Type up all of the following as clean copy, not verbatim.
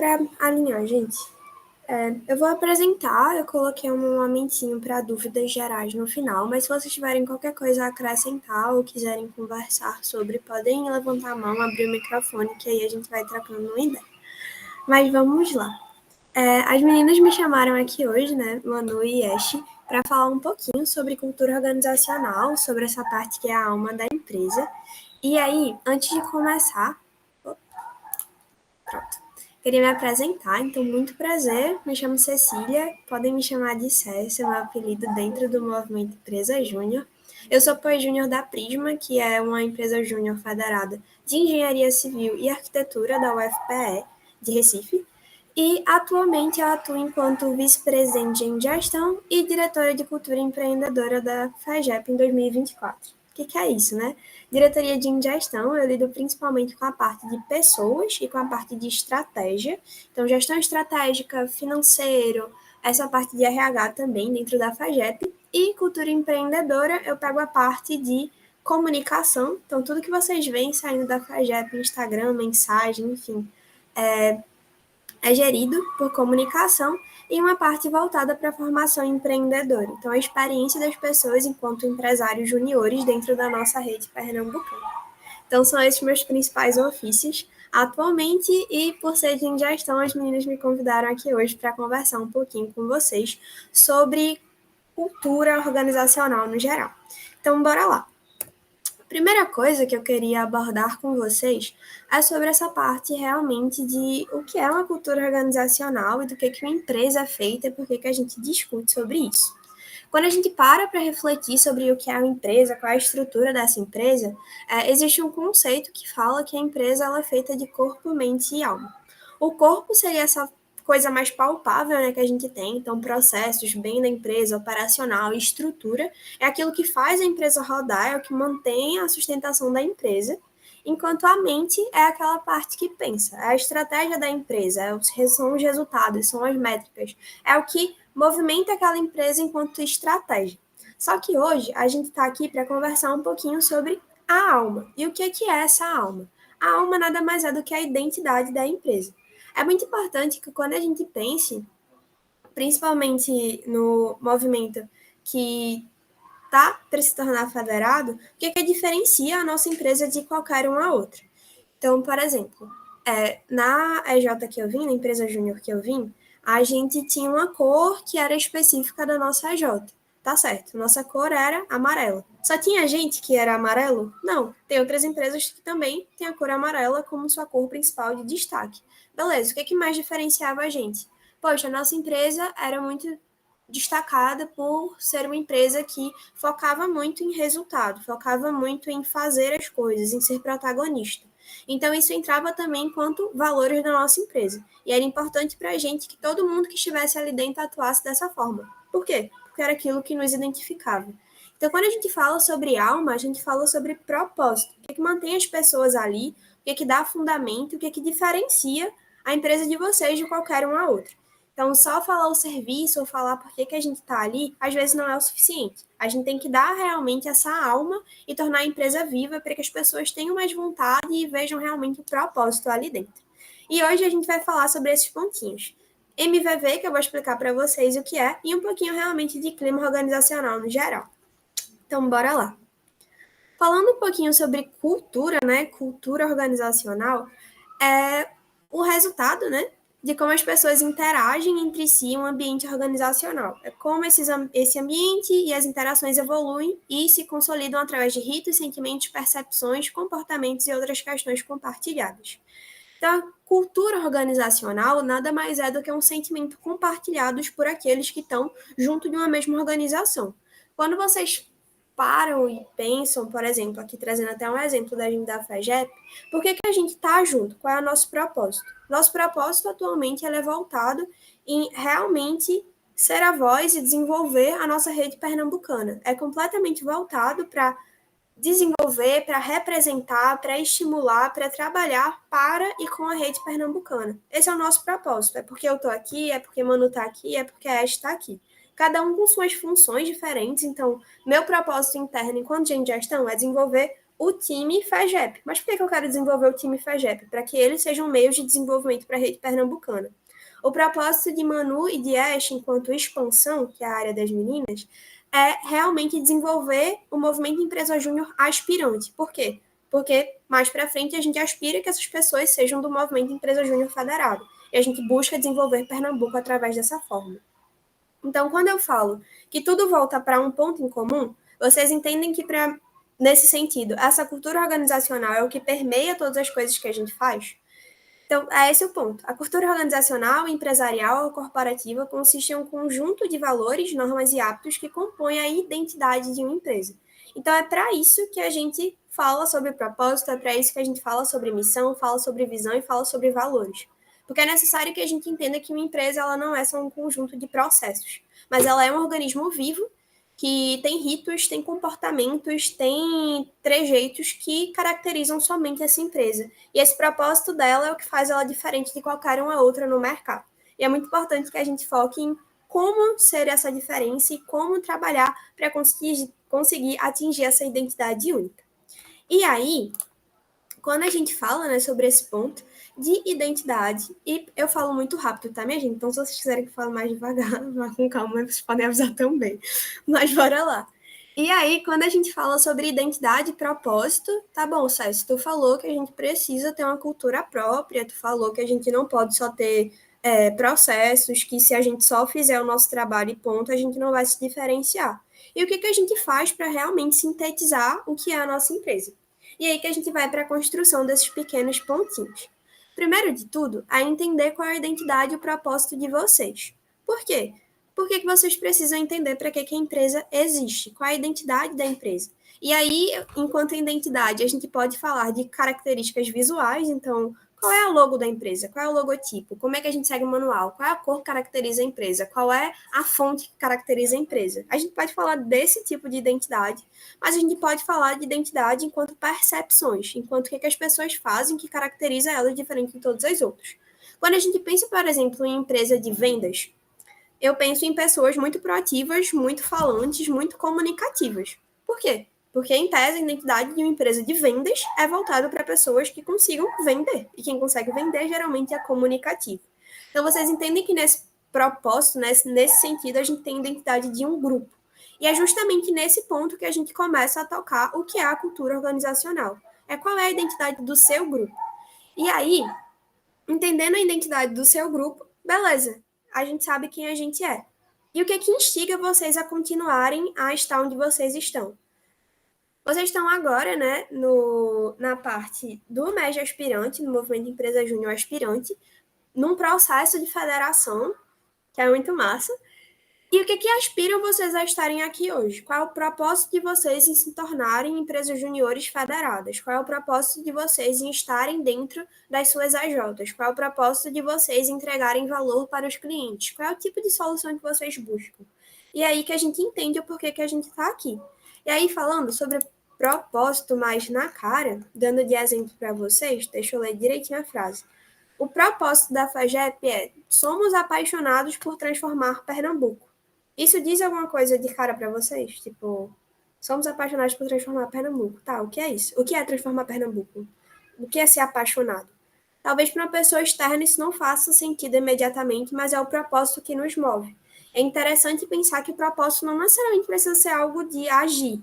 para alinhar, gente. Eu vou apresentar, eu coloquei um momentinho para dúvidas gerais no final, mas se vocês tiverem qualquer coisa a acrescentar ou quiserem conversar sobre, podem levantar a mão, abrir o microfone, que aí a gente vai trocando uma ideia. Mas vamos lá. As meninas me chamaram aqui hoje, né, Manu e Yeshi, para falar um pouquinho sobre cultura organizacional, sobre essa parte que é a alma da empresa. E aí, antes de começar, pronto. Queria me apresentar, então, muito prazer. Me chamo Cecília, podem me chamar de Cécia, meu apelido dentro do movimento Empresa Júnior. Eu sou pós-júnior da Prisma, que é uma empresa júnior federada de Engenharia Civil e Arquitetura da UFPE, de Recife. E, atualmente, eu atuo enquanto vice-presidente em gestão e diretora de cultura empreendedora da FAGEP em 2024. O que é isso, né? Diretoria de gestão, eu lido principalmente com a parte de pessoas e com a parte de estratégia. Então, gestão estratégica, financeiro, essa parte de RH também dentro da FAGEP. E cultura empreendedora, eu pego a parte de comunicação. Então, tudo que vocês veem saindo da FAGEP, Instagram, mensagem, enfim, é gerido por comunicação e uma parte voltada para a formação empreendedora. Então, a experiência das pessoas enquanto empresários juniores dentro da nossa rede pernambucana. Então, são esses meus principais ofícios atualmente e, por ser de gestão, as meninas me convidaram aqui hoje para conversar um pouquinho com vocês sobre cultura organizacional no geral. Então, bora lá. Primeira coisa que eu queria abordar com vocês é sobre essa parte realmente de o que é uma cultura organizacional e do que uma empresa é feita e por que a gente discute sobre isso. Quando a gente para refletir sobre o que é uma empresa, qual é a estrutura dessa empresa, existe um conceito que fala que a empresa ela é feita de corpo, mente e alma. O corpo seria essa coisa mais palpável, né, que a gente tem, então processos, bem da empresa, operacional e estrutura, é aquilo que faz a empresa rodar, é o que mantém a sustentação da empresa, enquanto a mente é aquela parte que pensa, é a estratégia da empresa, são os resultados, são as métricas, é o que movimenta aquela empresa enquanto estratégia. Só que hoje a gente está aqui para conversar um pouquinho sobre a alma. E o que é essa alma? A alma nada mais é do que a identidade da empresa. É muito importante que quando a gente pense, principalmente no movimento que está para se tornar federado, o que diferencia a nossa empresa de qualquer uma outra. Então, por exemplo, na EJ que eu vim, na empresa júnior que eu vim, a gente tinha uma cor que era específica da nossa EJ. Tá certo, nossa cor era amarela. Só tinha gente que era amarelo? Não. Tem outras empresas que também têm a cor amarela como sua cor principal de destaque. Beleza, o que mais diferenciava a gente? Poxa, a nossa empresa era muito destacada por ser uma empresa que focava muito em resultado, focava muito em fazer as coisas, em ser protagonista. Então, isso entrava também enquanto valores da nossa empresa. E era importante para a gente que todo mundo que estivesse ali dentro atuasse dessa forma. Por quê? Porque era aquilo que nos identificava. Então, quando a gente fala sobre alma, a gente fala sobre propósito. O que mantém as pessoas ali, o que dá fundamento, o que diferencia a empresa de vocês de qualquer uma outra. Então, só falar o serviço ou falar por que a gente está ali, às vezes não é o suficiente. A gente tem que dar realmente essa alma e tornar a empresa viva para que as pessoas tenham mais vontade e vejam realmente o propósito ali dentro. E hoje a gente vai falar sobre esses pontinhos. MVV, que eu vou explicar para vocês o que é, e um pouquinho realmente de clima organizacional no geral. Então, bora lá. Falando um pouquinho sobre cultura, né? Cultura organizacional, é o resultado, né? De como as pessoas interagem entre si em um ambiente organizacional. É como esse ambiente e as interações evoluem e se consolidam através de ritos, sentimentos, percepções, comportamentos e outras questões compartilhadas. Então, cultura organizacional nada mais é do que um sentimento compartilhado por aqueles que estão junto de uma mesma organização. Quando vocês param e pensam, por exemplo, aqui trazendo até um exemplo da gente da FAGEP, por que a gente está junto? Qual é o nosso propósito? Nosso propósito atualmente é voltado em realmente ser a voz e desenvolver a nossa rede pernambucana. É completamente voltado para desenvolver, para representar, para estimular, para trabalhar para e com a rede pernambucana. Esse é o nosso propósito. É porque eu estou aqui, é porque Manu está aqui, é porque a Ash está aqui. Cada um com suas funções diferentes. Então, meu propósito interno enquanto gente de gestão é desenvolver o time FAGEP. Mas por que eu quero desenvolver o time FAGEP? Para que eles sejam meios de desenvolvimento para a rede pernambucana. O propósito de Manu e de Ash, enquanto expansão, que é a área das meninas, é realmente desenvolver o movimento Empresa Júnior aspirante. Por quê? Porque mais para frente a gente aspira que essas pessoas sejam do movimento Empresa Júnior federado. E a gente busca desenvolver Pernambuco através dessa forma. Então, quando eu falo que tudo volta para um ponto em comum, vocês entendem que, nesse sentido, essa cultura organizacional é o que permeia todas as coisas que a gente faz? Então, é esse o ponto. A cultura organizacional, empresarial ou corporativa consiste em um conjunto de valores, normas e hábitos que compõem a identidade de uma empresa. Então, é para isso que a gente fala sobre propósito, é para isso que a gente fala sobre missão, fala sobre visão e fala sobre valores. Porque é necessário que a gente entenda que uma empresa ela não é só um conjunto de processos, mas ela é um organismo vivo que tem ritos, tem comportamentos, tem trejeitos que caracterizam somente essa empresa. E esse propósito dela é o que faz ela diferente de qualquer uma outra no mercado. E é muito importante que a gente foque em como ser essa diferença e como trabalhar para conseguir atingir essa identidade única. E aí, quando a gente fala, né, sobre esse ponto de identidade, e eu falo muito rápido, tá, minha gente? Então, se vocês quiserem que eu fale mais devagar, vá com calma, vocês podem avisar também. Mas bora lá. E aí, quando a gente fala sobre identidade e propósito, tá bom, César, tu falou que a gente precisa ter uma cultura própria, tu falou que a gente não pode só ter processos, que se a gente só fizer o nosso trabalho e ponto, a gente não vai se diferenciar. E o que a gente faz para realmente sintetizar o que é a nossa empresa? E aí que a gente vai para a construção desses pequenos pontinhos. Primeiro de tudo, é entender qual é a identidade e o propósito de vocês. Por quê? Por que vocês precisam entender para que a empresa existe? Qual é a identidade da empresa? E aí, enquanto identidade, a gente pode falar de características visuais, então, qual é a logo da empresa? Qual é o logotipo? Como é que a gente segue o manual? Qual é a cor que caracteriza a empresa? Qual é a fonte que caracteriza a empresa? A gente pode falar desse tipo de identidade, mas a gente pode falar de identidade enquanto percepções, enquanto o que as pessoas fazem que caracteriza elas diferente de todas as outras. Quando a gente pensa, por exemplo, em empresa de vendas, eu penso em pessoas muito proativas, muito falantes, muito comunicativas. Por quê? Porque, em tese, a identidade de uma empresa de vendas é voltada para pessoas que consigam vender. E quem consegue vender, geralmente, é comunicativo. Então, vocês entendem que nesse propósito, nesse sentido, a gente tem a identidade de um grupo. E é justamente nesse ponto que a gente começa a tocar o que é a cultura organizacional. É qual é a identidade do seu grupo. E aí, entendendo a identidade do seu grupo, beleza, a gente sabe quem a gente é. E o que instiga vocês a continuarem a estar onde vocês estão? Vocês estão agora, né, na parte do MEG aspirante, no Movimento Empresa Júnior aspirante, num processo de federação, que é muito massa. E o que aspiram vocês a estarem aqui hoje? Qual é o propósito de vocês em se tornarem empresas juniores federadas? Qual é o propósito de vocês em estarem dentro das suas AJs? Qual é o propósito de vocês em entregarem valor para os clientes? Qual é o tipo de solução que vocês buscam? E é aí que a gente entende o porquê que a gente está aqui. E aí, falando sobre propósito mais na cara, dando de exemplo para vocês, deixa eu ler direitinho a frase. O propósito da FAGEP é: somos apaixonados por transformar Pernambuco. Isso diz alguma coisa de cara para vocês? Tipo, somos apaixonados por transformar Pernambuco. Tá, o que é isso? O que é transformar Pernambuco? O que é ser apaixonado? Talvez para uma pessoa externa isso não faça sentido imediatamente, mas é o propósito que nos move. É interessante pensar que o propósito não necessariamente precisa ser algo de agir,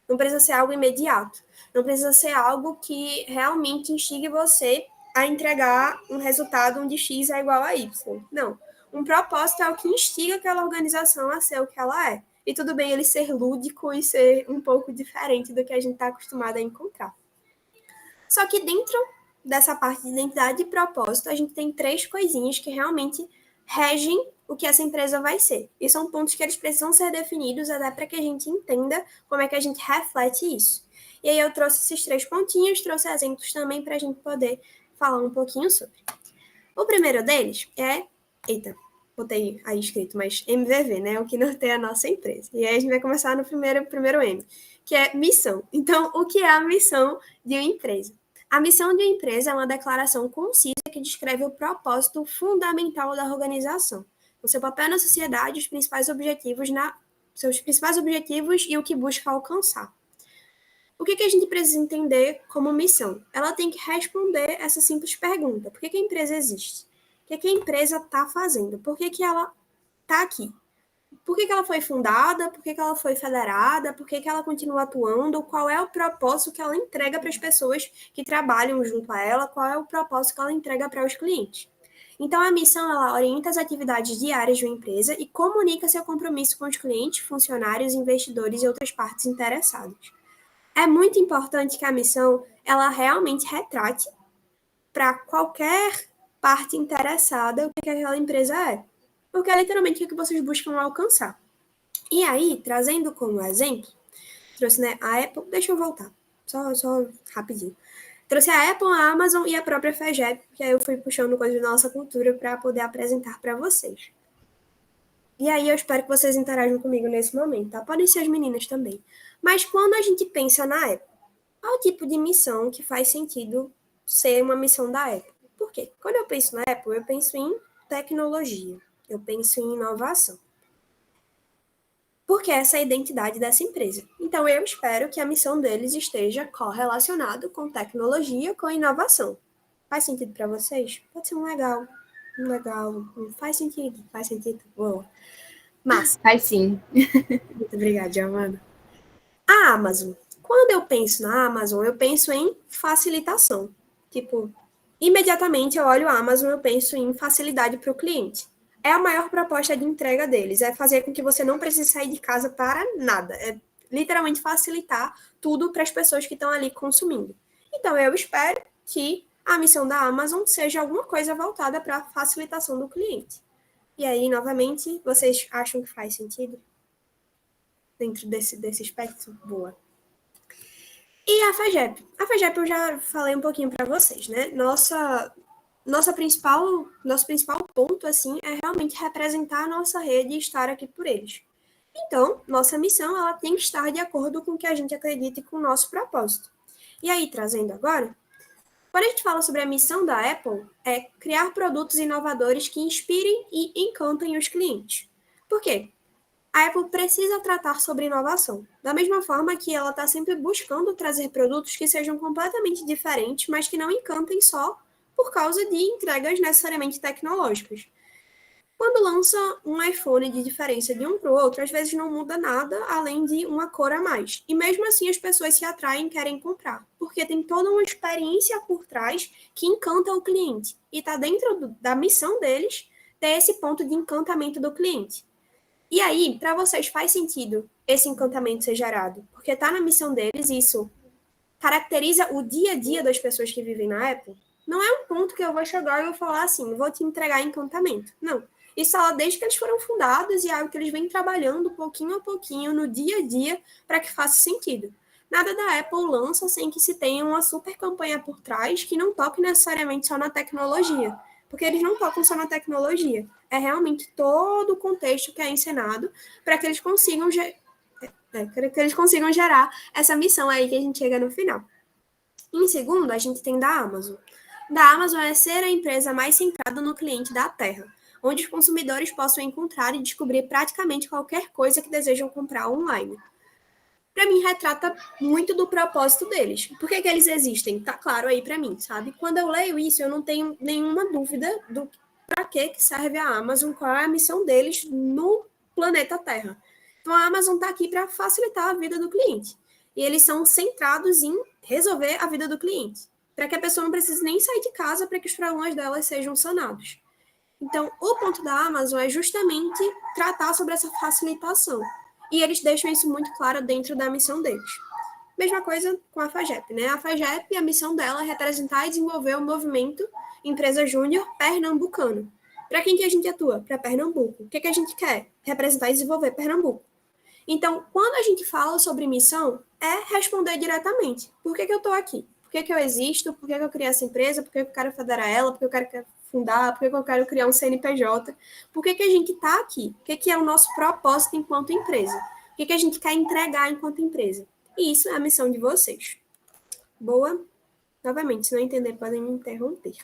não precisa ser algo imediato, não precisa ser algo que realmente instigue você a entregar um resultado onde X é igual a Y. Não. Um propósito é o que instiga aquela organização a ser o que ela é. E tudo bem ele ser lúdico e ser um pouco diferente do que a gente está acostumado a encontrar. Só que dentro dessa parte de identidade e propósito, a gente tem três coisinhas que realmente regem o que essa empresa vai ser. E são pontos que eles precisam ser definidos até para que a gente entenda como é que a gente reflete isso. E aí eu trouxe esses três pontinhos, trouxe exemplos também para a gente poder falar um pouquinho sobre. O primeiro deles é... Eita, botei aí escrito, mas MVV, né? O que norteia a nossa empresa. E aí a gente vai começar no primeiro M, que é missão. Então, o que é a missão de uma empresa? A missão de uma empresa é uma declaração concisa que descreve o propósito fundamental da organização, o seu papel na sociedade, seus principais objetivos e o que busca alcançar. O que a gente precisa entender como missão? Ela tem que responder essa simples pergunta: por que a empresa existe? O que a empresa está fazendo? Por que ela está aqui? Por que ela foi fundada? Por que ela foi federada? Por que ela continua atuando? Qual é o propósito que ela entrega para as pessoas que trabalham junto a ela? Qual é o propósito que ela entrega para os clientes? Então, a missão, ela orienta as atividades diárias de uma empresa e comunica seu compromisso com os clientes, funcionários, investidores e outras partes interessadas. É muito importante que a missão, ela realmente retrate para qualquer parte interessada o que aquela empresa é. Porque é literalmente o que vocês buscam alcançar. E aí, trazendo como exemplo, trouxe, né, a Apple, deixa eu voltar, só rapidinho. Trouxe a Apple, a Amazon e a própria FEGEP, que aí eu fui puxando coisas da nossa cultura para poder apresentar para vocês. E aí eu espero que vocês interajam comigo nesse momento, tá? Podem ser as meninas também. Mas quando a gente pensa na Apple, qual o tipo de missão que faz sentido ser uma missão da Apple? Por quê? Quando eu penso na Apple, eu penso em tecnologia, eu penso em inovação. Porque essa é a identidade dessa empresa. Então, eu espero que a missão deles esteja correlacionada com tecnologia, com inovação. Faz sentido para vocês? Pode ser um legal, faz sentido, boa. Mas, Faz sim. muito obrigada, Giovana. A Amazon. Quando eu penso na Amazon, eu penso em facilitação. Tipo, imediatamente eu olho a Amazon, eu penso em facilidade para o cliente. É a maior proposta de entrega deles, é fazer com que você não precise sair de casa para nada. É literalmente facilitar tudo para as pessoas que estão ali consumindo. Então, eu espero que a missão da Amazon seja alguma coisa voltada para a facilitação do cliente. E aí, novamente, vocês acham que faz sentido? Dentro desse aspecto? Boa. E a FAGEP? A FAGEP eu já falei um pouquinho para vocês, né? Nosso principal ponto, assim, é realmente representar a nossa rede e estar aqui por eles. Então, nossa missão, ela tem que estar de acordo com o que a gente acredita e com o nosso propósito. E aí, trazendo agora, quando a gente fala sobre a missão da Apple, é criar produtos inovadores que inspirem e encantem os clientes. Por quê? A Apple precisa tratar sobre inovação, da mesma forma que ela está sempre buscando trazer produtos que sejam completamente diferentes, mas que não encantem só por causa de entregas necessariamente tecnológicas. Quando lança um iPhone de diferença de um para o outro, às vezes não muda nada além de uma cor a mais. E mesmo assim as pessoas se atraem e querem comprar, porque tem toda uma experiência por trás que encanta o cliente. E está dentro da missão deles ter esse ponto de encantamento do cliente. E aí, para vocês, faz sentido esse encantamento ser gerado? Porque está na missão deles, isso caracteriza o dia a dia das pessoas que vivem na Apple? Não é um ponto que eu vou chegar e vou falar assim, vou te entregar encantamento. Não. Isso está lá desde que eles foram fundados e é algo que eles vêm trabalhando pouquinho a pouquinho no dia a dia para que faça sentido. Nada da Apple lança sem que se tenha uma super campanha por trás que não toque necessariamente só na tecnologia. Porque eles não tocam só na tecnologia. É realmente todo o contexto que é encenado para que eles consigam gerar essa missão aí que a gente chega no final. Em segundo, a gente tem da Amazon. Da Amazon é ser a empresa mais centrada no cliente da Terra, onde os consumidores possam encontrar e descobrir praticamente qualquer coisa que desejam comprar online. Para mim, retrata muito do propósito deles. Por que eles existem? Tá claro aí para mim, sabe? Quando eu leio isso, eu não tenho nenhuma dúvida do para que serve a Amazon, qual é a missão deles no planeta Terra. Então, a Amazon está aqui para facilitar a vida do cliente. E eles são centrados em resolver a vida do cliente, para que a pessoa não precise nem sair de casa para que os problemas delas sejam sanados. Então, o ponto da Amazon é justamente tratar sobre essa facilitação. E eles deixam isso muito claro dentro da missão deles. Mesma coisa com a FAGEP, né? A FAGEP, a missão dela é representar e desenvolver o movimento Empresa Júnior pernambucano. Para quem que a gente atua? Para Pernambuco. O que a gente quer? Representar e desenvolver Pernambuco. Então, quando a gente fala sobre missão, é responder diretamente. Por que eu estou aqui? Por que eu existo? Por que eu criei essa empresa? Por que eu quero federar ela? Por que eu quero fundar? Por que eu quero criar um CNPJ? Por que a gente está aqui? O que é o nosso propósito enquanto empresa? O que a gente quer entregar enquanto empresa? E isso é a missão de vocês. Boa? Novamente, se não entender, podem me interromper.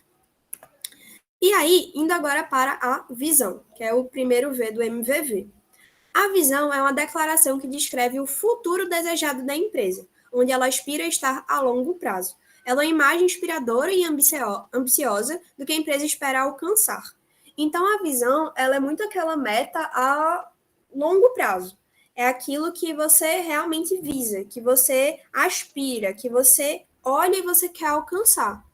E aí, indo agora para a visão, que é o primeiro V do MVV. A visão é uma declaração que descreve o futuro desejado da empresa, onde ela aspira a estar a longo prazo. Ela é uma imagem inspiradora e ambiciosa do que a empresa espera alcançar. Então, a visão, ela é muito aquela meta a longo prazo. É aquilo que você realmente visa, que você aspira, que você olha e você quer alcançar.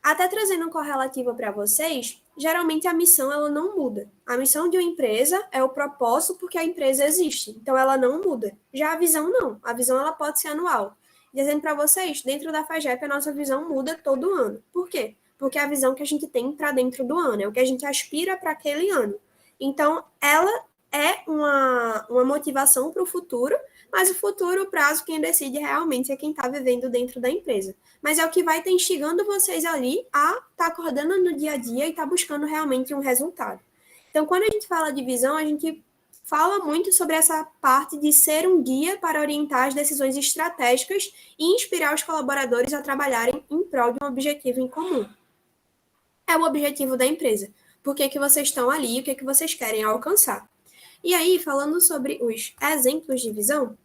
Até trazendo um correlativo para vocês, geralmente a missão ela não muda. A missão de uma empresa é o propósito porque a empresa existe, então ela não muda. Já a visão não, a visão ela pode ser anual. Dizendo para vocês, dentro da FAGEP a nossa visão muda todo ano. Por quê? Porque é a visão que a gente tem para dentro do ano, é o que a gente aspira para aquele ano. Então, ela é uma motivação para o futuro, mas o futuro, o prazo, quem decide realmente é quem está vivendo dentro da empresa. Mas é o que vai estar instigando vocês ali a estar acordando no dia a dia e estar buscando realmente um resultado. Então, quando a gente fala de visão, a gente fala muito sobre essa parte de ser um guia para orientar as decisões estratégicas e inspirar os colaboradores a trabalharem em prol de um objetivo em comum. É o objetivo da empresa. Por que vocês estão ali e o que vocês querem alcançar. E aí, falando sobre os exemplos de visão,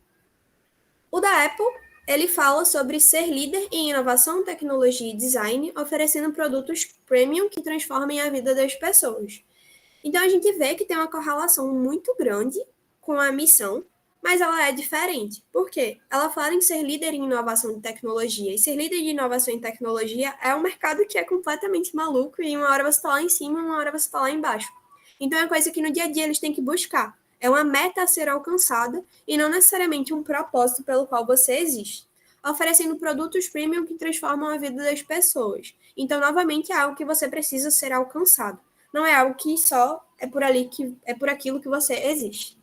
o da Apple, ele fala sobre ser líder em inovação, tecnologia e design, oferecendo produtos premium que transformem a vida das pessoas. Então, a gente vê que tem uma correlação muito grande com a missão, mas ela é diferente. Por quê? Ela fala em ser líder em inovação de tecnologia, e ser líder de inovação em tecnologia é um mercado que é completamente maluco, e uma hora você está lá em cima, uma hora você está lá embaixo. Então, é uma coisa que no dia a dia eles têm que buscar. É uma meta a ser alcançada e não necessariamente um propósito pelo qual você existe. Oferecendo produtos premium que transformam a vida das pessoas. Então, novamente, é algo que você precisa ser alcançado. Não é algo que só é por ali que é por aquilo que você existe.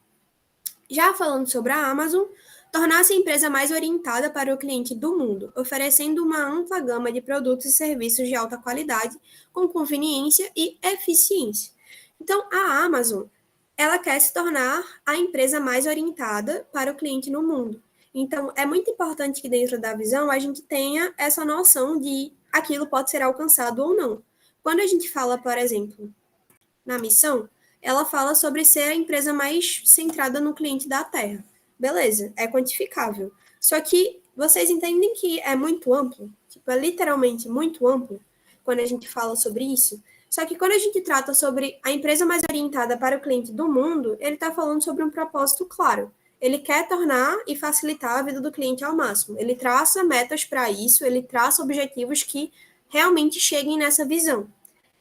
Já falando sobre a Amazon, tornar-se a empresa mais orientada para o cliente do mundo, oferecendo uma ampla gama de produtos e serviços de alta qualidade, com conveniência e eficiência. Então, a Amazon, ela quer se tornar a empresa mais orientada para o cliente no mundo. Então, é muito importante que dentro da visão a gente tenha essa noção de aquilo pode ser alcançado ou não. Quando a gente fala, por exemplo, na missão, ela fala sobre ser a empresa mais centrada no cliente da Terra. Beleza, é quantificável. Só que vocês entendem que é muito amplo? Tipo, é literalmente muito amplo quando a gente fala sobre isso. Só que quando a gente trata sobre a empresa mais orientada para o cliente do mundo, ele está falando sobre um propósito claro. Ele quer tornar e facilitar a vida do cliente ao máximo. Ele traça metas para isso, ele traça objetivos que realmente cheguem nessa visão.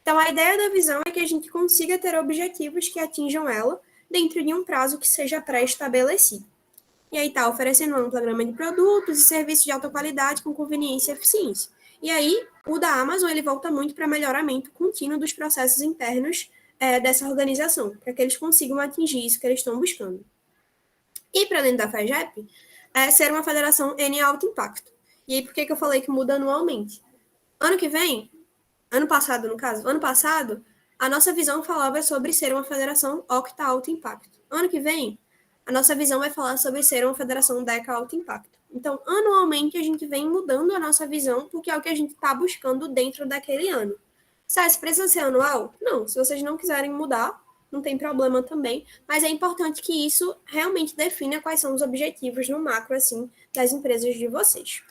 Então, a ideia da visão é que a gente consiga ter objetivos que atinjam ela dentro de um prazo que seja pré-estabelecido. E aí está oferecendo um ampla gama de produtos e serviços de alta qualidade com conveniência e eficiência. E aí, o da Amazon, ele volta muito para melhoramento contínuo dos processos internos dessa organização, para que eles consigam atingir isso que eles estão buscando. E para dentro da FAGEP, ser uma federação N alto impacto. E aí, por que eu falei que muda anualmente? Ano que vem, ano passado, no caso, ano passado, a nossa visão falava sobre ser uma federação octa alto impacto. Ano que vem, a nossa visão vai falar sobre ser uma federação deca alto impacto. Então, anualmente, a gente vem mudando a nossa visão, porque é o que a gente está buscando dentro daquele ano. Se precisa ser anual? Não. Se vocês não quiserem mudar, não tem problema também, mas é importante que isso realmente defina quais são os objetivos no macro, assim, das empresas de vocês.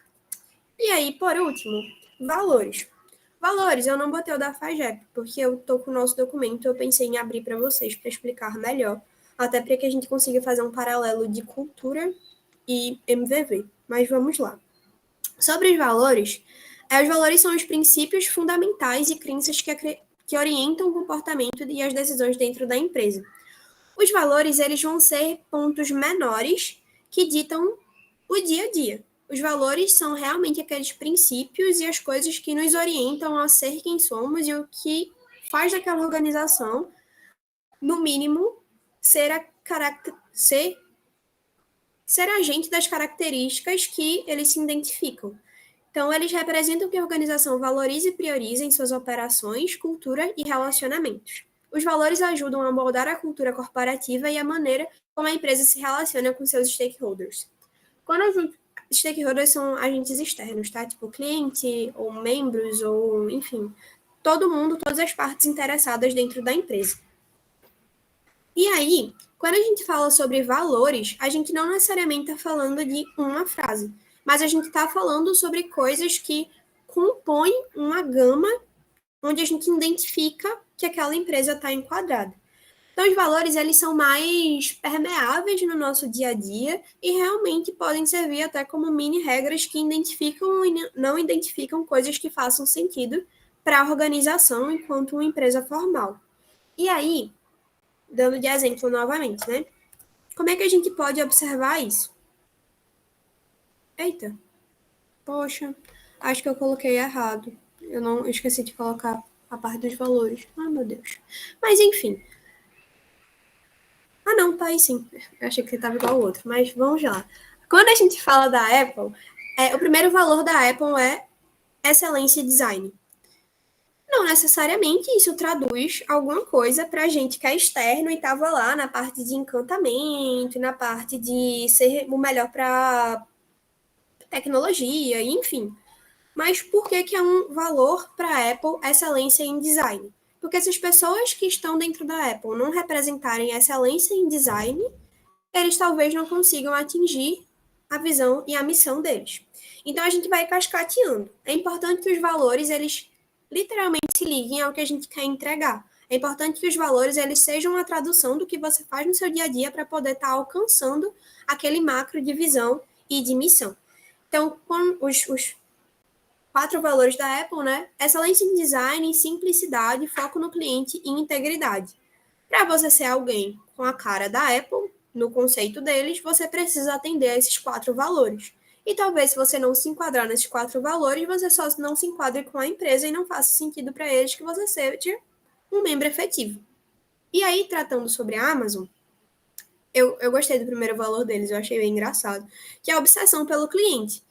E aí, por último, valores. Valores, eu não botei o da FAGEP, porque eu estou com o nosso documento, eu pensei em abrir para vocês para explicar melhor, até para que a gente consiga fazer um paralelo de cultura e MVV. Mas vamos lá. Sobre os valores são os princípios fundamentais e crenças que orientam o comportamento e as decisões dentro da empresa. Os valores, eles vão ser pontos menores que ditam o dia a dia. Os valores são realmente aqueles princípios e as coisas que nos orientam a ser quem somos e o que faz daquela organização, no mínimo, ser agente das características que eles se identificam. Então, eles representam que a organização valoriza e prioriza em suas operações, cultura e relacionamentos. Os valores ajudam a moldar a cultura corporativa e a maneira como a empresa se relaciona com seus stakeholders. Stakeholders são agentes externos, tá? Tipo cliente, ou membros, ou enfim, todo mundo, todas as partes interessadas dentro da empresa. E aí, quando a gente fala sobre valores, a gente não necessariamente está falando de uma frase, mas a gente está falando sobre coisas que compõem uma gama onde a gente identifica que aquela empresa está enquadrada. Então, os valores, eles são mais permeáveis no nosso dia a dia e realmente podem servir até como mini regras que identificam e não identificam coisas que façam sentido para a organização enquanto uma empresa formal. E aí, dando de exemplo novamente, né? Como é que a gente pode observar isso? Eita, poxa, acho que eu coloquei errado. Eu esqueci de colocar a parte dos valores. Ah, meu Deus. Mas enfim. Ah, não, tá aí sim. Eu achei que estava igual ao outro, mas vamos lá. Quando a gente fala da Apple, o primeiro valor da Apple é excelência e design. Não necessariamente isso traduz alguma coisa para a gente que é externo e estava lá na parte de encantamento, na parte de ser o melhor para tecnologia, enfim. Mas por que é um valor para a Apple excelência em design? Porque se as pessoas que estão dentro da Apple não representarem excelência em design, eles talvez não consigam atingir a visão e a missão deles. Então a gente vai cascateando. É importante que os valores eles literalmente se liguem ao que a gente quer entregar. É importante que os valores eles sejam a tradução do que você faz no seu dia a dia para poder estar alcançando aquele macro de visão e de missão. Então, com os 4 valores da Apple, né? Excelência em design, simplicidade, foco no cliente e integridade. Para você ser alguém com a cara da Apple, no conceito deles, você precisa atender a esses 4 valores. E talvez, se você não se enquadrar nesses 4 valores, você só não se enquadre com a empresa e não faça sentido para eles que você seja um membro efetivo. E aí, tratando sobre a Amazon, eu gostei do primeiro valor deles, eu achei bem engraçado, que é a obsessão pelo cliente.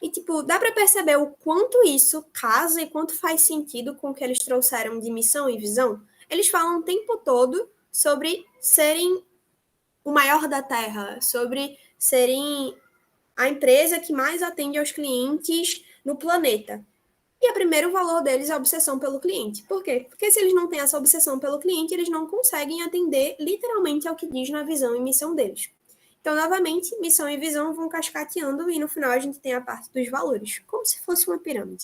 E, tipo, dá para perceber o quanto isso casa e quanto faz sentido com o que eles trouxeram de missão e visão? Eles falam o tempo todo sobre serem o maior da Terra, sobre serem a empresa que mais atende aos clientes no planeta. E o primeiro valor deles é a obsessão pelo cliente. Por quê? Porque se eles não têm essa obsessão pelo cliente, eles não conseguem atender literalmente ao que diz na visão e missão deles. Então, novamente, missão e visão vão cascateando e no final a gente tem a parte dos valores, como se fosse uma pirâmide.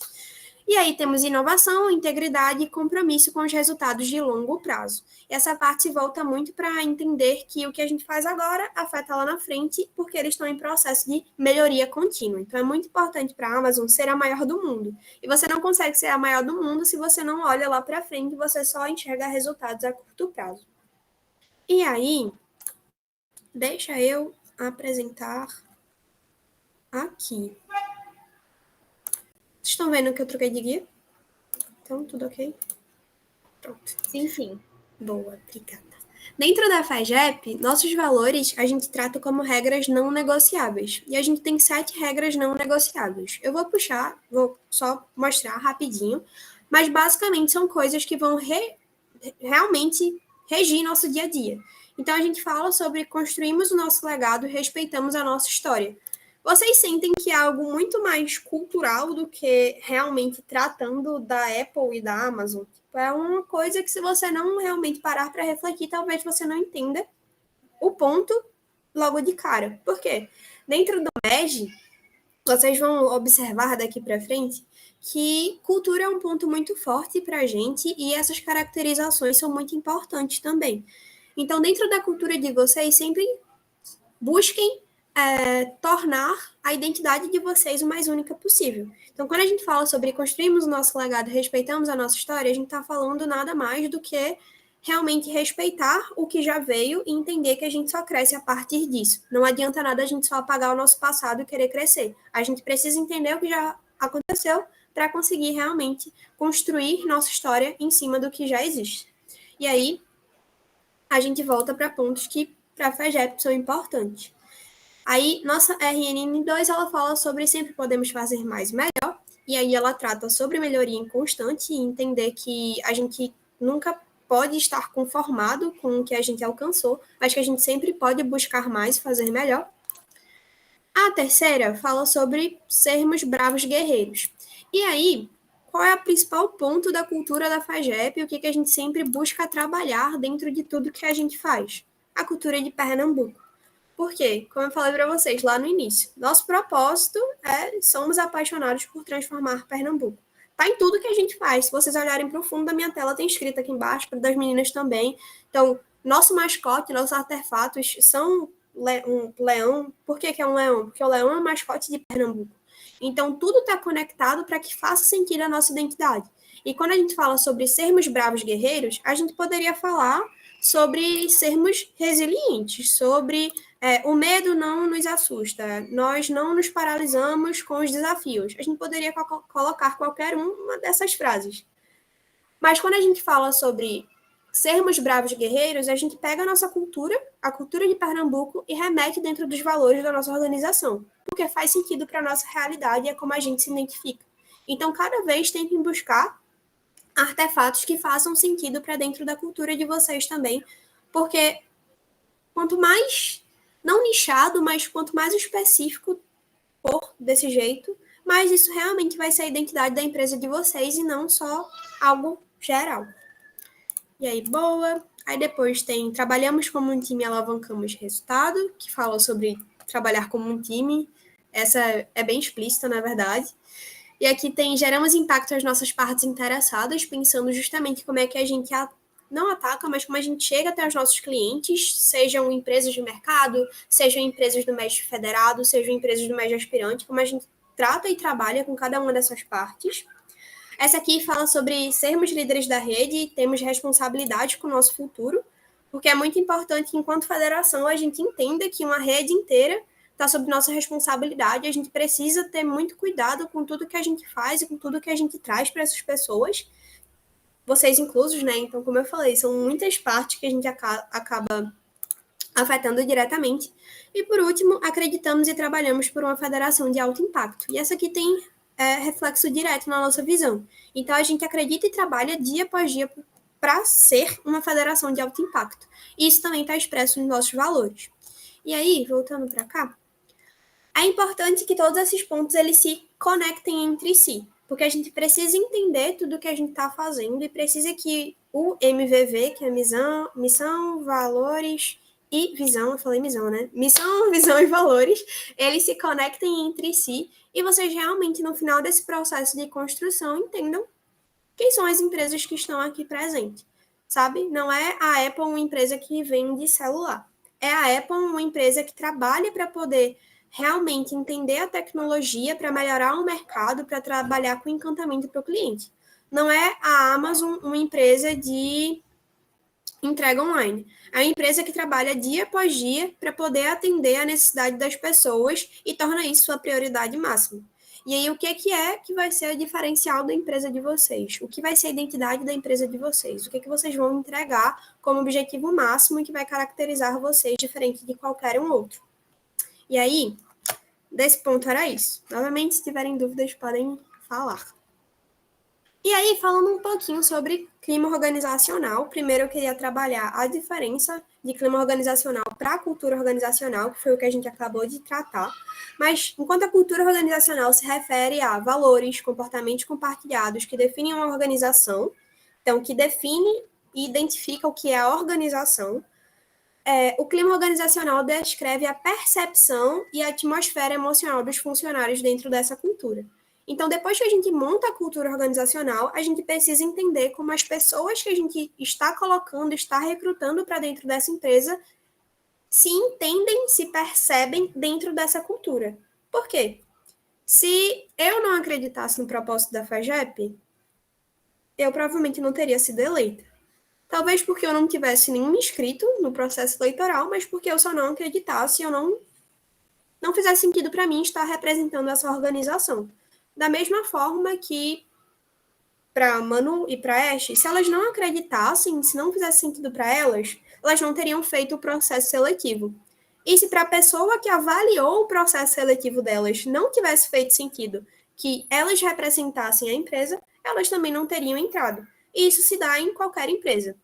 E aí temos inovação, integridade e compromisso com os resultados de longo prazo. E essa parte se volta muito para entender que o que a gente faz agora afeta lá na frente, porque eles estão em processo de melhoria contínua. Então é muito importante para a Amazon ser a maior do mundo. E você não consegue ser a maior do mundo se você não olha lá para frente e você só enxerga resultados a curto prazo. E aí, deixa eu apresentar aqui. Vocês estão vendo que eu troquei de guia? Então, tudo ok? Pronto. Sim, sim. Boa, obrigada. Dentro da FAGEP, nossos valores a gente trata como regras não negociáveis. E a gente tem 7 regras não negociáveis. Eu vou só mostrar rapidinho, mas basicamente são coisas que vão realmente regir nosso dia a dia. Então a gente fala sobre construímos o nosso legado e respeitamos a nossa história. Vocês sentem que é algo muito mais cultural do que realmente tratando da Apple e da Amazon? É uma coisa que, se você não realmente parar para refletir, talvez você não entenda o ponto logo de cara. Por quê? Dentro do MEG, vocês vão observar daqui para frente que cultura é um ponto muito forte para a gente e essas caracterizações são muito importantes também. Então, dentro da cultura de vocês, sempre busquem tornar a identidade de vocês o mais única possível. Então, quando a gente fala sobre construirmos o nosso legado, respeitamos a nossa história, a gente está falando nada mais do que realmente respeitar o que já veio e entender que a gente só cresce a partir disso. Não adianta nada a gente só apagar o nosso passado e querer crescer. A gente precisa entender o que já aconteceu para conseguir realmente construir nossa história em cima do que já existe. E aí, a gente volta para pontos que para a FAGEP são importantes. Aí, nossa RNN2, ela fala sobre sempre podemos fazer mais e melhor, e aí ela trata sobre melhoria inconstante e entender que a gente nunca pode estar conformado com o que a gente alcançou, mas que a gente sempre pode buscar mais e fazer melhor. A terceira fala sobre sermos bravos guerreiros. E aí, qual é o principal ponto da cultura da FAGEP e o que a gente sempre busca trabalhar dentro de tudo que a gente faz? A cultura de Pernambuco. Por quê? Como eu falei para vocês lá no início, nosso propósito é somos apaixonados por transformar Pernambuco. Tá em tudo que a gente faz. Se vocês olharem para o fundo da minha tela, tem escrito aqui embaixo, para das meninas também. Então, nosso mascote, nossos artefatos são um leão. Por que é um leão? Porque o leão é o mascote de Pernambuco. Então, tudo está conectado para que faça sentido a nossa identidade. E quando a gente fala sobre sermos bravos guerreiros, a gente poderia falar sobre sermos resilientes, sobre o medo não nos assusta, nós não nos paralisamos com os desafios. A gente poderia colocar qualquer uma dessas frases. Mas quando a gente fala sobre sermos bravos guerreiros, a gente pega a nossa cultura, a cultura de Pernambuco, e remete dentro dos valores da nossa organização, porque faz sentido para a nossa realidade e é como a gente se identifica. Então, cada vez tentem buscar artefatos que façam sentido para dentro da cultura de vocês também, porque quanto mais, não nichado, mas quanto mais específico for desse jeito, mais isso realmente vai ser a identidade da empresa de vocês e não só algo geral. E aí, boa. Aí depois tem trabalhamos como um time e alavancamos resultado, que fala sobre trabalhar como um time. Essa é bem explícita, na verdade. E aqui tem geramos impacto às nossas partes interessadas, pensando justamente como é que a gente não ataca, mas como a gente chega até os nossos clientes, sejam empresas de mercado, sejam empresas do MES federado, sejam empresas do MES aspirante, como a gente trata e trabalha com cada uma dessas partes. Essa aqui fala sobre sermos líderes da rede e temos responsabilidade com o nosso futuro, porque é muito importante que, enquanto federação, a gente entenda que uma rede inteira está sob nossa responsabilidade. A gente precisa ter muito cuidado com tudo que a gente faz e com tudo que a gente traz para essas pessoas, vocês inclusos, né? Então, como eu falei, são muitas partes que a gente acaba afetando diretamente. E, por último, acreditamos e trabalhamos por uma federação de alto impacto. E essa aqui tem reflexo direto na nossa visão. Então, a gente acredita e trabalha dia após dia para ser uma federação de alto impacto. E isso também está expresso nos nossos valores. E aí, voltando para cá, é importante que todos esses pontos eles se conectem entre si, porque a gente precisa entender tudo que a gente está fazendo e precisa que o MVV, que é missão, valores e visão, eu falei missão, né? Missão, visão e valores, eles se conectem entre si e vocês realmente, no final desse processo de construção, entendam quem são as empresas que estão aqui presentes, sabe? Não é a Apple uma empresa que vende celular. É a Apple uma empresa que trabalha para poder realmente entender a tecnologia, para melhorar o mercado, para trabalhar com encantamento para o cliente. Não é a Amazon uma empresa de entrega online. É uma empresa que trabalha dia após dia para poder atender a necessidade das pessoas e torna isso sua prioridade máxima. E aí, o que é que vai ser o diferencial da empresa de vocês? O que vai ser a identidade da empresa de vocês? O que vocês vão entregar como objetivo máximo e que vai caracterizar vocês diferente de qualquer um outro? E aí, desse ponto era isso. Novamente, se tiverem dúvidas, podem falar. E aí, falando um pouquinho sobre clima organizacional, primeiro eu queria trabalhar a diferença de clima organizacional para a cultura organizacional, que foi o que a gente acabou de tratar. Mas, enquanto a cultura organizacional se refere a valores, comportamentos compartilhados que definem uma organização, então, que define e identifica o que é a organização, o clima organizacional descreve a percepção e a atmosfera emocional dos funcionários dentro dessa cultura. Então, depois que a gente monta a cultura organizacional, a gente precisa entender como as pessoas que a gente está colocando, está recrutando para dentro dessa empresa, se entendem, se percebem dentro dessa cultura. Por quê? Se eu não acreditasse no propósito da FAGEP, eu provavelmente não teria sido eleita. Talvez porque eu não tivesse nem me inscrito no processo eleitoral, mas porque eu só não acreditasse, eu não fizesse sentido para mim estar representando essa organização. Da mesma forma que para Manu e para Ashe, se elas não acreditassem, se não fizesse sentido para elas, elas não teriam feito o processo seletivo. E se para a pessoa que avaliou o processo seletivo delas não tivesse feito sentido que elas representassem a empresa, elas também não teriam entrado. E isso se dá em qualquer empresa.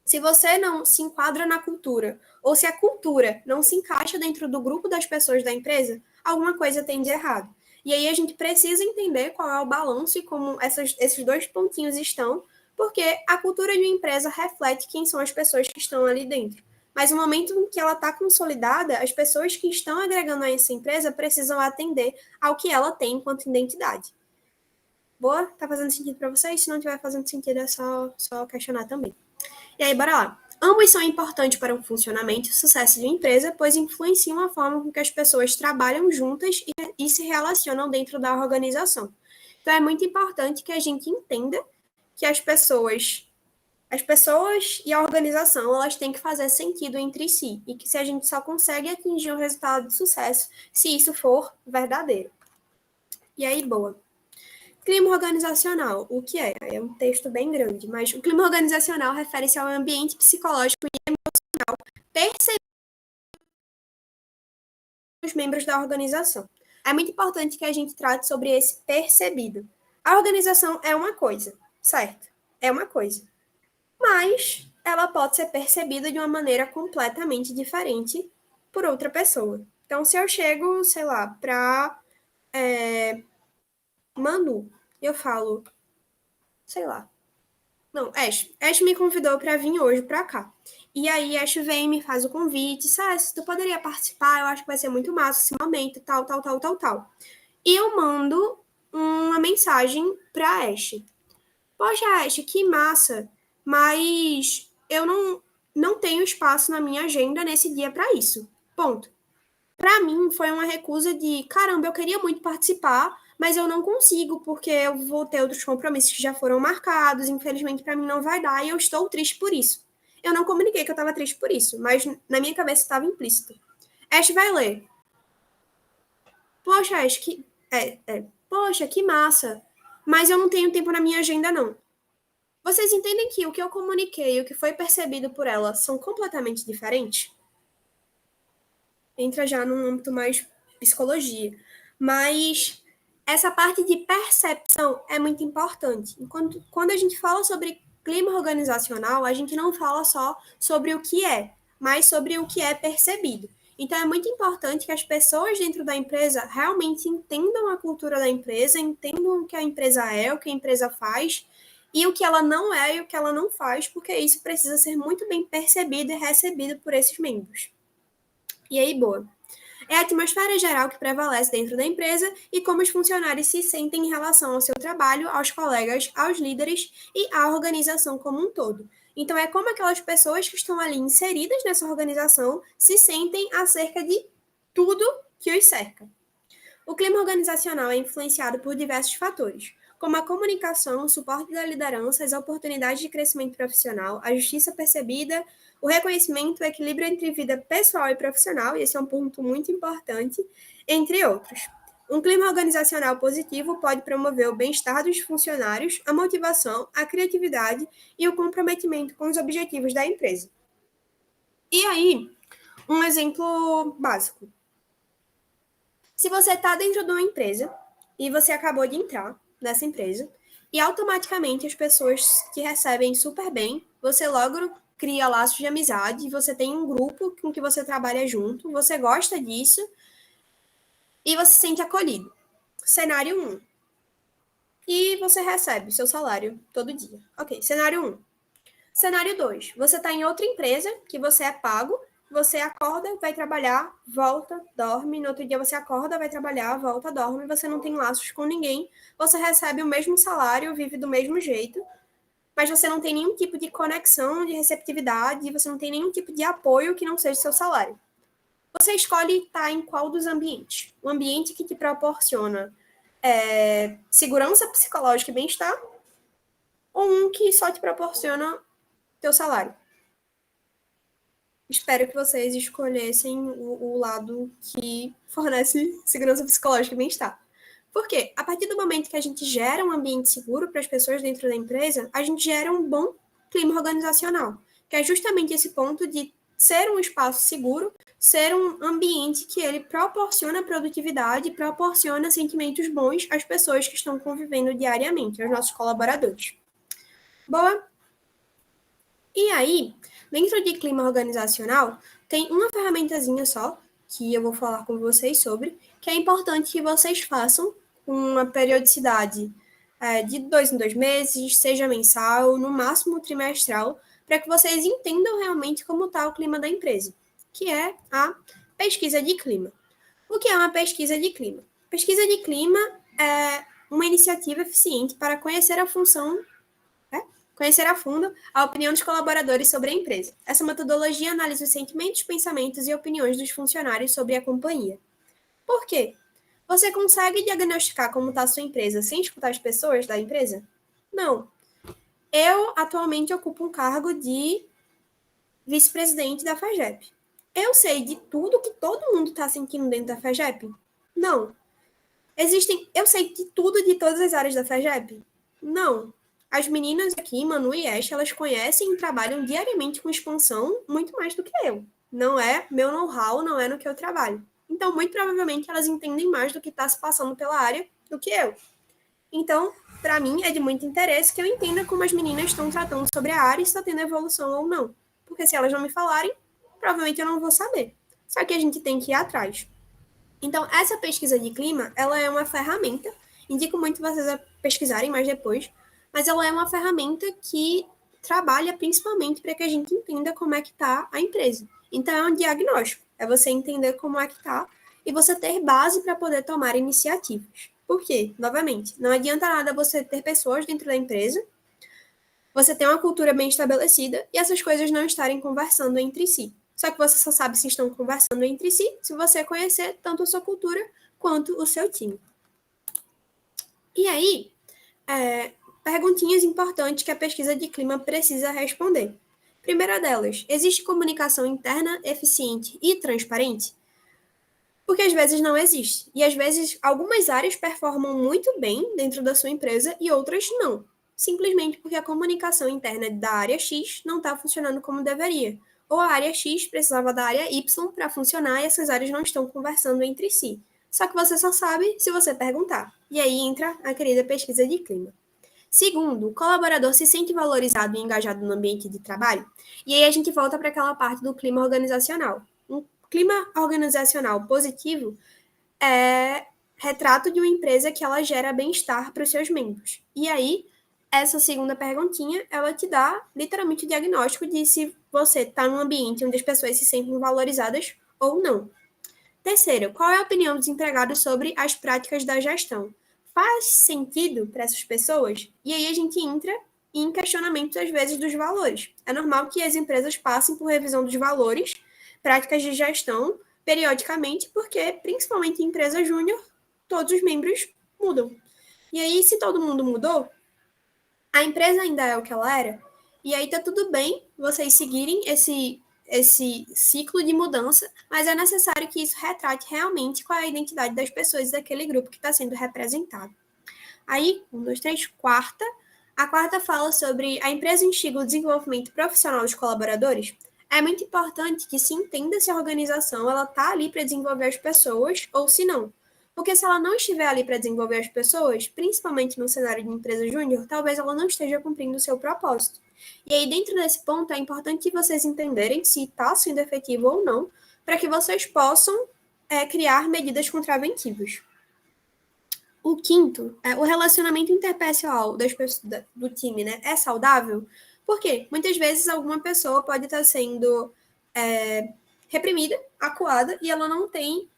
Se você não se enquadra na cultura, ou se a cultura não se encaixa dentro do grupo das pessoas da empresa, alguma coisa tem de errado. E aí a gente precisa entender qual é o balanço e como esses dois pontinhos estão, porque a cultura de uma empresa reflete quem são as pessoas que estão ali dentro. Mas no momento em que ela está consolidada, as pessoas que estão agregando a essa empresa precisam atender ao que ela tem enquanto identidade. Boa? Tá fazendo sentido para vocês? Se não estiver fazendo sentido, é só questionar também. E aí, bora lá. Ambos são importantes para o funcionamento e o sucesso de uma empresa, pois influenciam a forma com que as pessoas trabalham juntas e se relacionam dentro da organização. Então, é muito importante que a gente entenda que as pessoas e a organização, elas têm que fazer sentido entre si, e que se a gente só consegue atingir um resultado de sucesso se isso for verdadeiro. E aí, boa. Clima organizacional, o que é? É um texto bem grande, mas o clima organizacional refere-se ao ambiente psicológico e emocional percebido pelos membros da organização. É muito importante que a gente trate sobre esse percebido. A organização é uma coisa, certo? É uma coisa. Mas ela pode ser percebida de uma maneira completamente diferente por outra pessoa. Então, se eu chego, sei lá, para Manu, eu falo, sei lá, não, Ash me convidou para vir hoje para cá. E aí, Ash vem e me faz o convite, se tu poderia participar, eu acho que vai ser muito massa esse momento, tal, tal, tal, tal, tal. E eu mando uma mensagem para Ash. Poxa, Ash, que massa, mas eu não tenho espaço na minha agenda nesse dia para isso. Ponto. Para mim, foi uma recusa de, caramba, eu queria muito participar, mas eu não consigo, porque eu vou ter outros compromissos que já foram marcados, infelizmente para mim não vai dar, e eu estou triste por isso. Eu não comuniquei que eu estava triste por isso, mas na minha cabeça estava implícito. Ash vai ler. Poxa, Ash, Poxa, que massa, mas eu não tenho tempo na minha agenda, não. Vocês entendem que o que eu comuniquei e o que foi percebido por ela são completamente diferentes? Entra já num âmbito mais psicologia. Mas essa parte de percepção é muito importante. Quando a gente fala sobre clima organizacional, a gente não fala só sobre o que é, mas sobre o que é percebido. Então, é muito importante que as pessoas dentro da empresa realmente entendam a cultura da empresa, entendam o que a empresa é, o que a empresa faz, e o que ela não é e o que ela não faz, porque isso precisa ser muito bem percebido e recebido por esses membros. E aí, boa. É a atmosfera geral que prevalece dentro da empresa e como os funcionários se sentem em relação ao seu trabalho, aos colegas, aos líderes e à organização como um todo. Então, é como aquelas pessoas que estão ali inseridas nessa organização se sentem acerca de tudo que os cerca. O clima organizacional é influenciado por diversos fatores, como a comunicação, o suporte da liderança, as oportunidades de crescimento profissional, a justiça percebida, o reconhecimento, o equilíbrio entre vida pessoal e profissional, e esse é um ponto muito importante, entre outros. Um clima organizacional positivo pode promover o bem-estar dos funcionários, a motivação, a criatividade e o comprometimento com os objetivos da empresa. E aí, um exemplo básico. Se você está dentro de uma empresa e você acabou de entrar nessa empresa e automaticamente as pessoas te recebem super bem, você logo cria laços de amizade, você tem um grupo com que você trabalha junto, você gosta disso e você se sente acolhido. Cenário 1. E você recebe seu salário todo dia. Ok, cenário 1. Cenário 2. Você está em outra empresa que você é pago, você acorda, vai trabalhar, volta, dorme. No outro dia você acorda, vai trabalhar, volta, dorme. Você não tem laços com ninguém. Você recebe o mesmo salário, vive do mesmo jeito. Mas você não tem nenhum tipo de conexão, de receptividade. Você não tem nenhum tipo de apoio que não seja seu salário. Você escolhe estar em qual dos ambientes? O ambiente que te proporciona segurança psicológica e bem-estar, ou um que só te proporciona teu salário? Espero que vocês escolhessem o lado que fornece segurança psicológica e bem-estar. Por quê? A partir do momento que a gente gera um ambiente seguro para as pessoas dentro da empresa, a gente gera um bom clima organizacional, que é justamente esse ponto de ser um espaço seguro, ser um ambiente que ele proporciona produtividade, proporciona sentimentos bons às pessoas que estão convivendo diariamente, aos nossos colaboradores. Boa? E aí, dentro de clima organizacional, tem uma ferramentazinha só, que eu vou falar com vocês sobre, que é importante que vocês façam com uma periodicidade de 2 em 2 meses, seja mensal, no máximo trimestral, para que vocês entendam realmente como está o clima da empresa, que é a pesquisa de clima. O que é uma pesquisa de clima? Pesquisa de clima é uma iniciativa eficiente para conhecer a fundo a opinião dos colaboradores sobre a empresa. Essa metodologia analisa os sentimentos, pensamentos e opiniões dos funcionários sobre a companhia. Por quê? Você consegue diagnosticar como está a sua empresa sem escutar as pessoas da empresa? Não. Eu, atualmente, ocupo um cargo de vice-presidente da FAGEP. Eu sei de tudo que todo mundo está sentindo dentro da FAGEP? Não. Eu sei de tudo de todas as áreas da FAGEP? Não. As meninas aqui, Manu e Ash, elas conhecem e trabalham diariamente com expansão muito mais do que eu. Não é meu know-how, não é no que eu trabalho. Então, muito provavelmente, elas entendem mais do que está se passando pela área do que eu. Então, para mim, é de muito interesse que eu entenda como as meninas estão tratando sobre a área e se está tendo evolução ou não. Porque se elas não me falarem, provavelmente eu não vou saber. Só que a gente tem que ir atrás. Então, essa pesquisa de clima, ela é uma ferramenta, indico muito vocês a pesquisarem mais depois, mas ela é uma ferramenta que trabalha principalmente para que a gente entenda como é que está a empresa. Então, é um diagnóstico, é você entender como é que está e você ter base para poder tomar iniciativas. Por quê? Novamente, não adianta nada você ter pessoas dentro da empresa, você ter uma cultura bem estabelecida e essas coisas não estarem conversando entre si. Só que você só sabe se estão conversando entre si se você conhecer tanto a sua cultura quanto o seu time. E aí, perguntinhas importantes que a pesquisa de clima precisa responder. Primeira delas, existe comunicação interna eficiente e transparente? Porque às vezes não existe. E às vezes algumas áreas performam muito bem dentro da sua empresa e outras não. Simplesmente porque a comunicação interna da área X não está funcionando como deveria. Ou a área X precisava da área Y para funcionar e essas áreas não estão conversando entre si. Só que você só sabe se você perguntar. E aí entra a querida pesquisa de clima. Segundo, o colaborador se sente valorizado e engajado no ambiente de trabalho. E aí a gente volta para aquela parte do clima organizacional. Um clima organizacional positivo é retrato de uma empresa que ela gera bem-estar para os seus membros. E aí, essa segunda perguntinha, ela te dá literalmente o diagnóstico de se você está num ambiente onde as pessoas se sentem valorizadas ou não. Terceiro, qual é a opinião dos empregados sobre as práticas da gestão? Faz sentido para essas pessoas? E aí a gente entra em questionamentos, às vezes, dos valores. É normal que as empresas passem por revisão dos valores, práticas de gestão, periodicamente, porque, principalmente em empresa júnior, todos os membros mudam. E aí, se todo mundo mudou, a empresa ainda é o que ela era, e aí tá tudo bem vocês seguirem esse ciclo de mudança, mas é necessário que isso retrate realmente qual é a identidade das pessoas daquele grupo que está sendo representado. Aí, 1, 2, 3, quarta. A quarta fala sobre a empresa instiga o desenvolvimento profissional dos colaboradores. É muito importante que se entenda se a organização ela está ali para desenvolver as pessoas ou se não. Porque se ela não estiver ali para desenvolver as pessoas, principalmente no cenário de empresa júnior, talvez ela não esteja cumprindo o seu propósito. E aí, dentro desse ponto, é importante vocês entenderem se está sendo efetivo ou não, para que vocês possam criar medidas contraventivas. O quinto é o relacionamento interpessoal do time, né? É saudável? Por quê? Muitas vezes alguma pessoa pode estar sendo reprimida, acuada, e ela não tem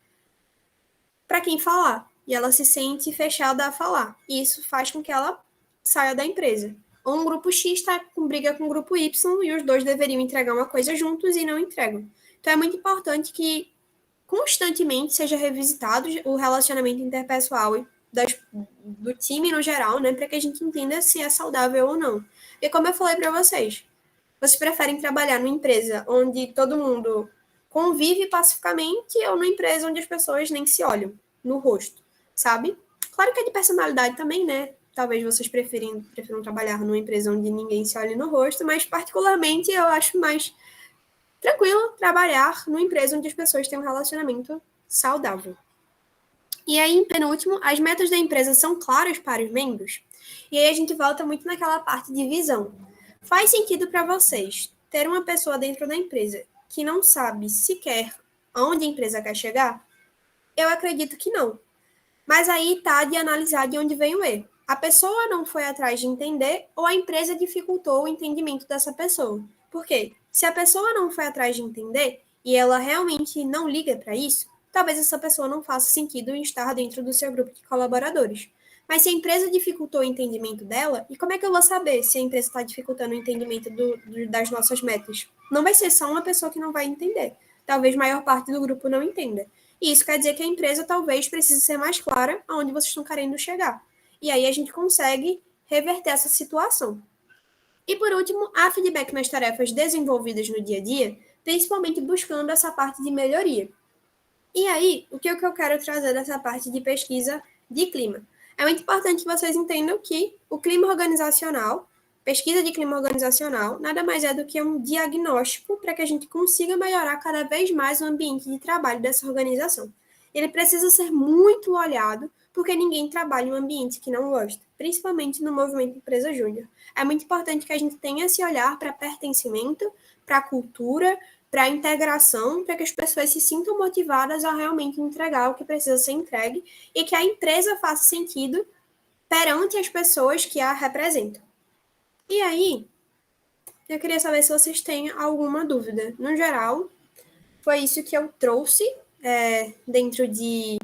para quem falar. E ela se sente fechada a falar. E isso faz com que ela saia da empresa. Ou um grupo X está com briga com o grupo Y e os dois deveriam entregar uma coisa juntos e não entregam. Então é muito importante que constantemente seja revisitado o relacionamento interpessoal do time no geral, né, para que a gente entenda se é saudável ou não. E como eu falei para vocês preferem trabalhar numa empresa onde todo mundo convive pacificamente ou numa empresa onde as pessoas nem se olham no rosto, sabe? Claro que é de personalidade também, né? Talvez vocês prefiram trabalhar numa empresa onde ninguém se olha no rosto, mas particularmente eu acho mais tranquilo trabalhar numa empresa onde as pessoas têm um relacionamento saudável. E aí, em penúltimo, as metas da empresa são claras para os membros? E aí a gente volta muito naquela parte de visão. Faz sentido para vocês ter uma pessoa dentro da empresa que não sabe sequer onde a empresa quer chegar? Eu acredito que não. Mas aí tá de analisar de onde vem o erro. A pessoa não foi atrás de entender ou a empresa dificultou o entendimento dessa pessoa. Por quê? Se a pessoa não foi atrás de entender e ela realmente não liga para isso, talvez essa pessoa não faça sentido em estar dentro do seu grupo de colaboradores. Mas se a empresa dificultou o entendimento dela, e como é que eu vou saber se a empresa está dificultando o entendimento das nossas metas? Não vai ser só uma pessoa que não vai entender. Talvez a maior parte do grupo não entenda. E isso quer dizer que a empresa talvez precise ser mais clara aonde vocês estão querendo chegar. E aí a gente consegue reverter essa situação. E por último, há feedback nas tarefas desenvolvidas no dia a dia, principalmente buscando essa parte de melhoria. E aí, o que eu quero trazer dessa parte de pesquisa de clima? É muito importante que vocês entendam que o clima organizacional, pesquisa de clima organizacional, nada mais é do que um diagnóstico para que a gente consiga melhorar cada vez mais o ambiente de trabalho dessa organização. Ele precisa ser muito olhado, porque ninguém trabalha em um ambiente que não gosta, principalmente no movimento Empresa Júnior. É muito importante que a gente tenha esse olhar para pertencimento, para a cultura, para a integração, para que as pessoas se sintam motivadas a realmente entregar o que precisa ser entregue e que a empresa faça sentido perante as pessoas que a representam. E aí, eu queria saber se vocês têm alguma dúvida. No geral, foi isso que eu trouxe dentro de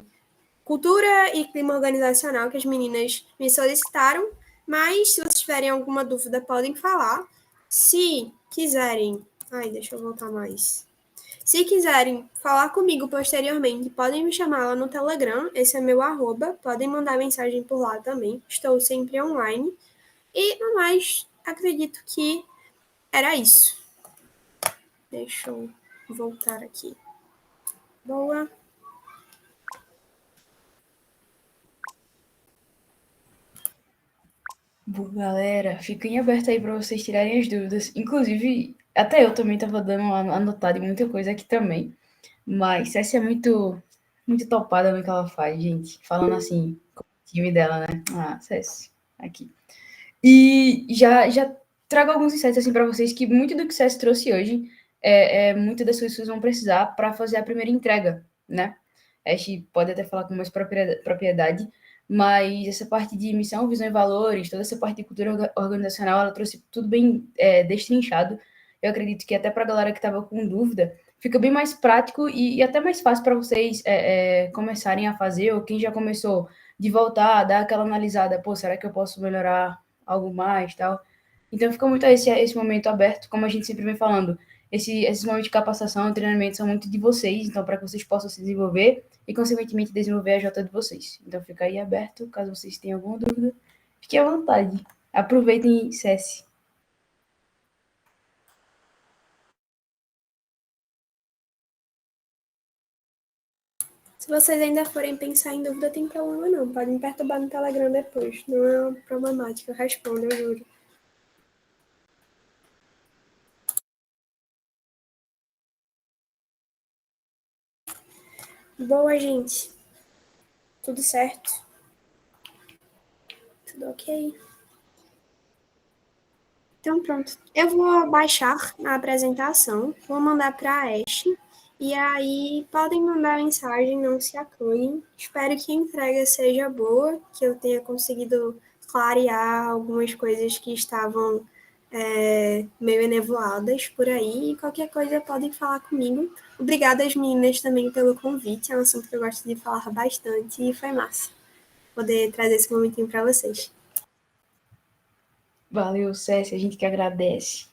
cultura e clima organizacional que as meninas me solicitaram, mas se vocês tiverem alguma dúvida, podem falar. Se quiserem... Ai, deixa eu voltar mais. Se quiserem falar comigo posteriormente, podem me chamar lá no Telegram, esse é meu arroba, podem mandar mensagem por lá também, estou sempre online. E, no mais, acredito que era isso. Deixa eu voltar aqui. Boa. Bom, galera, fiquem abertos aí para vocês tirarem as dúvidas. Inclusive, até eu também estava dando uma anotada em muita coisa aqui também. Mas essa é muito topada no que ela faz, gente. Falando assim, com o time dela, né? Ah, Cess, aqui. E já trago alguns insights assim para vocês que muito do que o Cess trouxe hoje muitas das coisas que vocês vão precisar para fazer a primeira entrega, né? A gente pode até falar com mais propriedade, mas essa parte de missão, visão e valores, toda essa parte de cultura organizacional, ela trouxe tudo bem destrinchado. Eu acredito que até para a galera que estava com dúvida, fica bem mais prático e até mais fácil para vocês começarem a fazer, ou quem já começou, de voltar, dar aquela analisada, pô, será que eu posso melhorar algo mais, tal? Então fica muito esse momento aberto, como a gente sempre vem falando. Esses momentos de capacitação e treinamento são muito de vocês, então para que vocês possam se desenvolver e, consequentemente, desenvolver a Jota de vocês. Então fica aí aberto, caso vocês tenham alguma dúvida, fiquem à vontade. Aproveitem e cesse. Se vocês ainda forem pensar em dúvida, tem problema não. Podem me perturbar no Telegram depois. Não é uma problemática, eu respondo, eu juro. Boa, gente. Tudo certo? Tudo ok? Então, pronto. Eu vou baixar a apresentação, vou mandar para a Ashe, e aí podem mandar mensagem, não se acanhem. Espero que a entrega seja boa, que eu tenha conseguido clarear algumas coisas que estavam meio enevoadas por aí, e qualquer coisa podem falar comigo. Obrigada às meninas também pelo convite, é um assunto que eu gosto de falar bastante, e foi massa poder trazer esse momentinho para vocês. Valeu, Cécia, a gente que agradece.